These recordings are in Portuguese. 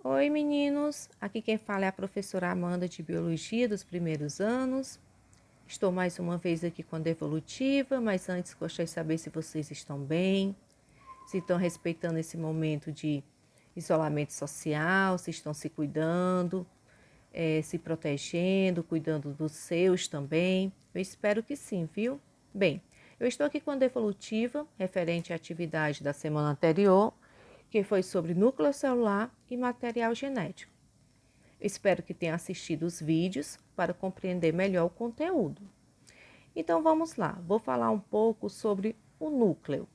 Oi, meninos! Aqui quem fala é a professora Amanda de Biologia dos primeiros anos. Estou mais uma vez aqui com a Devolutiva, mas antes gostaria de saber se vocês estão bem, se estão respeitando esse momento de isolamento social, se estão se cuidando, se protegendo, cuidando dos seus também. Eu espero que sim, viu? Bem, eu estou aqui com a Devolutiva, referente à atividade da semana anterior, que foi sobre núcleo celular e material genético. Espero que tenha assistido os vídeos para compreender melhor o conteúdo. Então vamos lá, vou falar um pouco sobre o núcleo.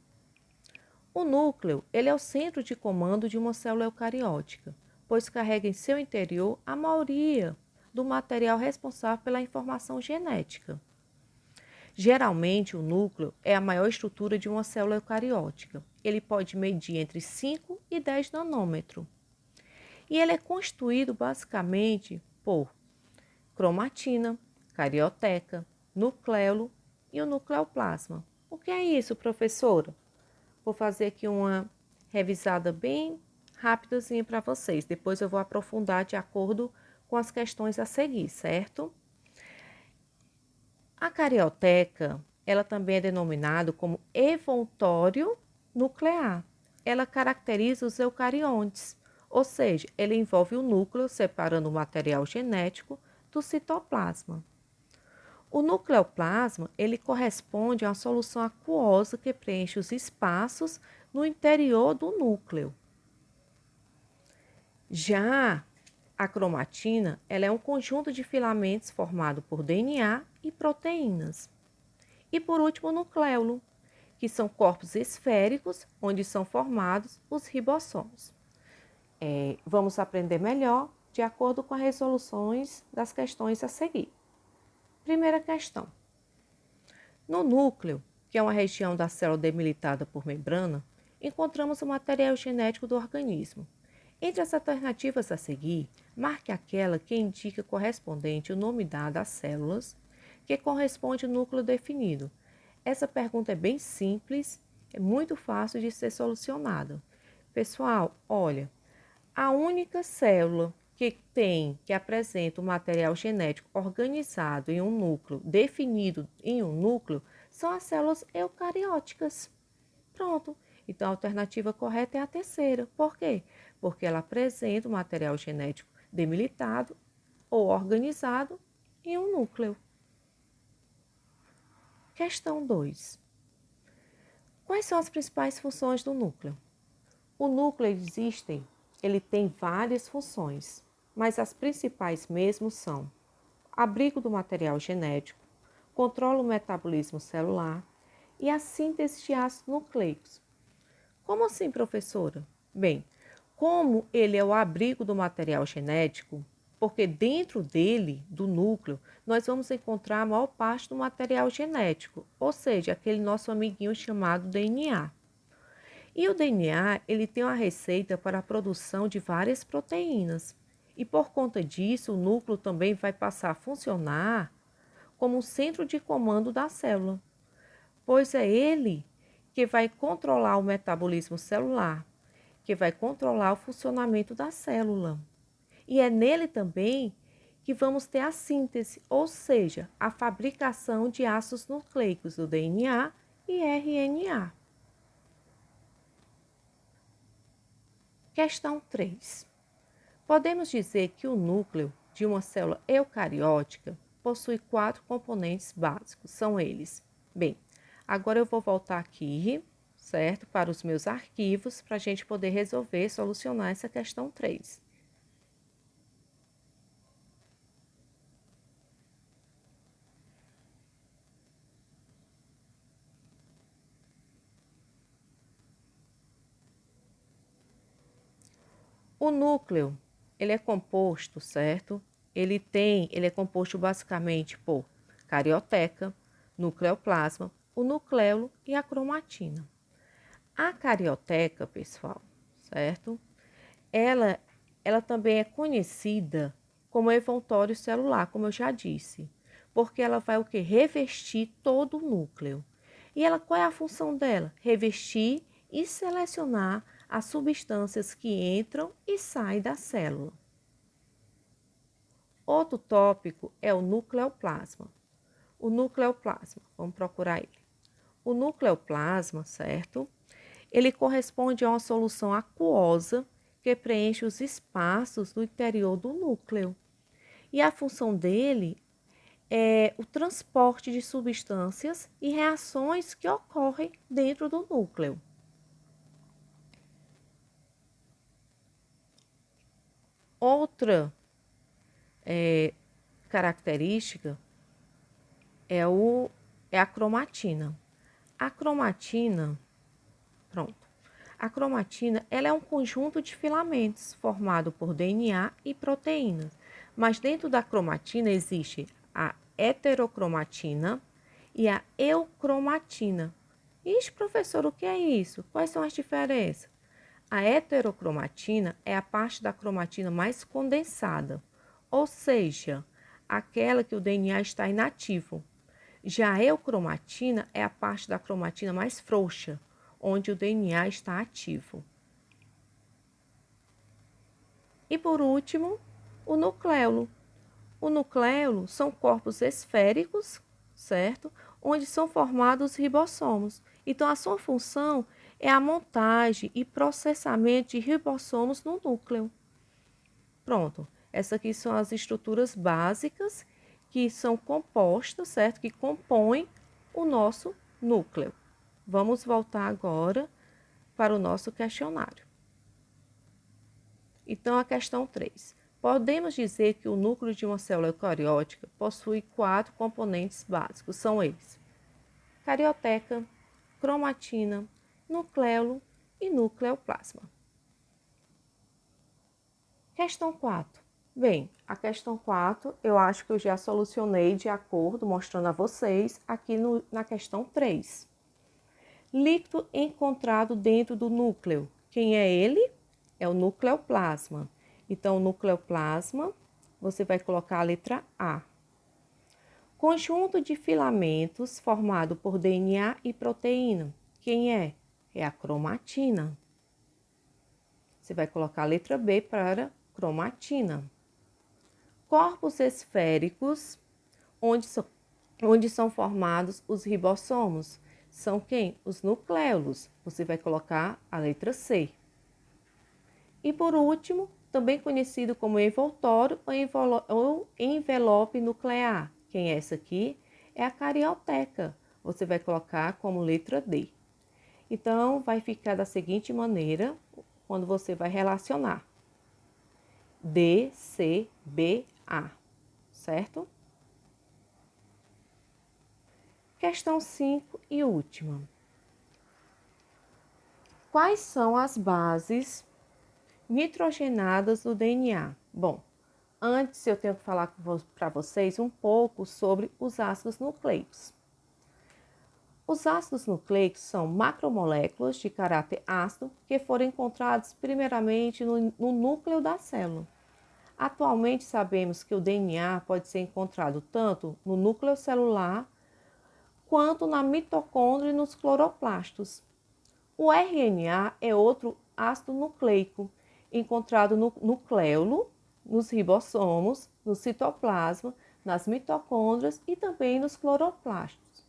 O núcleo, ele é o centro de comando de uma célula eucariótica, pois carrega em seu interior a maioria do material responsável pela informação genética. Geralmente, o núcleo é a maior estrutura de uma célula eucariótica. Ele pode medir entre 5 e 10 nanômetros. E ele é constituído basicamente por cromatina, carioteca, nucleolo e o nucleoplasma. O que é isso, professora? Vou fazer aqui uma revisada bem rapidazinha para vocês. Depois eu vou aprofundar de acordo com as questões a seguir, certo? A carioteca, ela também é denominada como envoltório nuclear. Ela caracteriza os eucariontes, ou seja, ele envolve o núcleo separando o material genético do citoplasma. O nucleoplasma, ele corresponde a uma solução aquosa que preenche os espaços no interior do núcleo. Já a cromatina, ela é um conjunto de filamentos formado por DNA e proteínas. E por último, o nucleolo, que são corpos esféricos onde são formados os ribossomos. Vamos aprender melhor de acordo com as resoluções das questões a seguir. Primeira questão. No núcleo, que é uma região da célula demilitada por membrana, encontramos o material genético do organismo. Entre as alternativas a seguir, marque aquela que indica correspondente o nome dado às células que corresponde ao núcleo definido. Essa pergunta é bem simples, é muito fácil de ser solucionada. Pessoal, olha, a única célula que apresenta o material genético organizado em um núcleo, definido em um núcleo, são as células eucarióticas. Pronto. Então, a alternativa correta é a terceira. Por quê? Porque ela apresenta o material genético demilitado ou organizado em um núcleo. Questão 2. Quais são as principais funções do núcleo? O núcleo ele tem várias funções, mas as principais mesmo são abrigo do material genético, controla o metabolismo celular e a síntese de ácidos nucleicos. Como assim, professora? Bem, como ele é o abrigo do material genético, porque dentro dele, do núcleo, nós vamos encontrar a maior parte do material genético, ou seja, aquele nosso amiguinho chamado DNA. E o DNA, ele tem uma receita para a produção de várias proteínas. E por conta disso, o núcleo também vai passar a funcionar como um centro de comando da célula, pois é ele que vai controlar o metabolismo celular, que vai controlar o funcionamento da célula. E é nele também que vamos ter a síntese, ou seja, a fabricação de ácidos nucleicos do DNA e RNA. Questão 3. Podemos dizer que o núcleo de uma célula eucariótica possui 4 componentes básicos. São eles. Bem, agora eu vou voltar aqui, certo? Para os meus arquivos, para a gente poder resolver, solucionar essa questão 3. O núcleo, ele é composto, certo? Ele é composto basicamente por carioteca, nucleoplasma, o nucleolo e a cromatina. A carioteca, pessoal, certo? Ela também é conhecida como envoltório celular, como eu já disse, porque ela vai o que? Revestir todo o núcleo. E ela, qual é a função dela? Revestir e selecionar as substâncias que entram e saem da célula. Outro tópico é o nucleoplasma. O nucleoplasma, vamos procurar ele. O nucleoplasma, certo? Ele corresponde a uma solução aquosa que preenche os espaços do interior do núcleo. E a função dele é o transporte de substâncias e reações que ocorrem dentro do núcleo. Outra característica é a cromatina. A cromatina, A cromatina, ela é um conjunto de filamentos formado por DNA e proteínas. Mas dentro da cromatina existe a heterocromatina e a eucromatina. Ixi, professor, o que é isso? Quais são as diferenças? A heterocromatina é a parte da cromatina mais condensada, ou seja, aquela que o DNA está inativo. Já a eucromatina é a parte da cromatina mais frouxa, onde o DNA está ativo. E por último, o nucleolo. O nucleolo são corpos esféricos, certo? Onde são formados os ribossomos. Então, a sua função é a montagem e processamento de ribossomos no núcleo. Pronto. Essas aqui são as estruturas básicas que são compostas, certo? Que compõem o nosso núcleo. Vamos voltar agora para o nosso questionário. Então, a questão 3. Podemos dizer que o núcleo de uma célula eucariótica possui 4 componentes básicos. São eles: carioteca, cromatina, nucleolo e nucleoplasma. Questão 4. Bem, a questão 4 eu acho que eu já solucionei de acordo, mostrando a vocês aqui na questão 3. Líquido encontrado dentro do núcleo. Quem é ele? É o nucleoplasma. Então, o nucleoplasma, você vai colocar a letra A. Conjunto de filamentos formado por DNA e proteína. Quem é? É a cromatina. Você vai colocar a letra B para cromatina. Corpos esféricos, onde são formados os ribossomos. São quem? Os nucleolos. Você vai colocar a letra C. E por último, também conhecido como envoltório ou envelope nuclear. Quem é essa aqui? É a carioteca. Você vai colocar como letra D. Então, vai ficar da seguinte maneira, quando você vai relacionar. D, C, B, A. Certo? Questão 5 e última. Quais são as bases nitrogenadas do DNA? Bom, antes eu tenho que falar para vocês um pouco sobre os ácidos nucleicos. Os ácidos nucleicos são macromoléculas de caráter ácido que foram encontrados primeiramente no núcleo da célula. Atualmente sabemos que o DNA pode ser encontrado tanto no núcleo celular quanto na mitocôndria e nos cloroplastos. O RNA é outro ácido nucleico, encontrado no nucleolo, nos ribossomos, no citoplasma, nas mitocôndrias e também nos cloroplastos.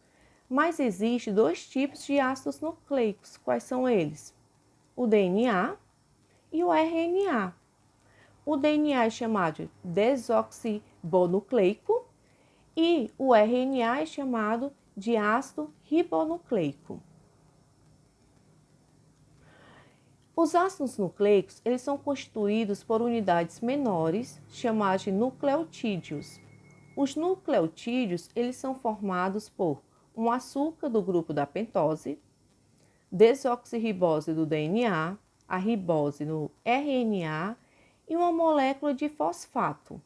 Mas existem 2 tipos de ácidos nucleicos. Quais são eles? O DNA e o RNA. O DNA é chamado de desoxibonucleico e o RNA é chamado de ácido ribonucleico. Os ácidos nucleicos, eles são constituídos por unidades menores, chamadas de nucleotídeos. Os nucleotídeos, eles são formados por um açúcar do grupo da pentose, desoxirribose do DNA, a ribose no RNA e uma molécula de fosfato.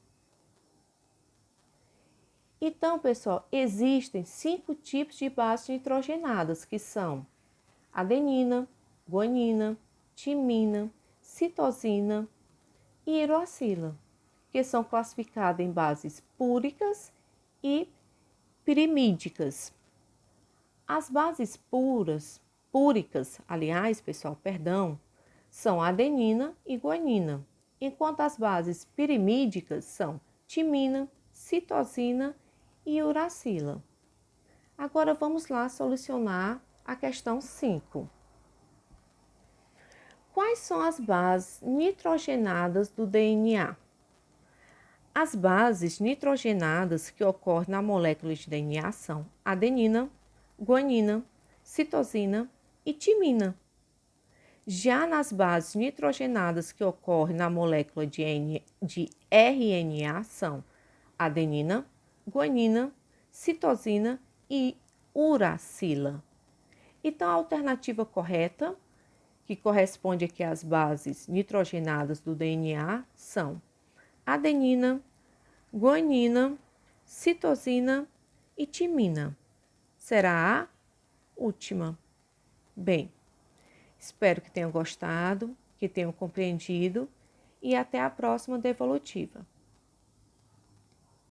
Então, pessoal, existem 5 tipos de bases nitrogenadas, que são adenina, guanina, timina, citosina e hidroxila, que são classificadas em bases púricas e pirimídicas. As bases púricas, são adenina e guanina, enquanto as bases pirimídicas são timina, citosina e uracila. Agora vamos lá solucionar a questão 5. Quais são as bases nitrogenadas do DNA? As bases nitrogenadas que ocorrem na molécula de DNA são adenina, guanina, citosina e timina. Já nas bases nitrogenadas que ocorrem na molécula de RNA são adenina, guanina, citosina e uracila. Então, a alternativa correta, que corresponde aqui às bases nitrogenadas do DNA, são adenina, guanina, citosina e timina. Será a última. Bem, espero que tenham gostado, que tenham compreendido e até a próxima devolutiva.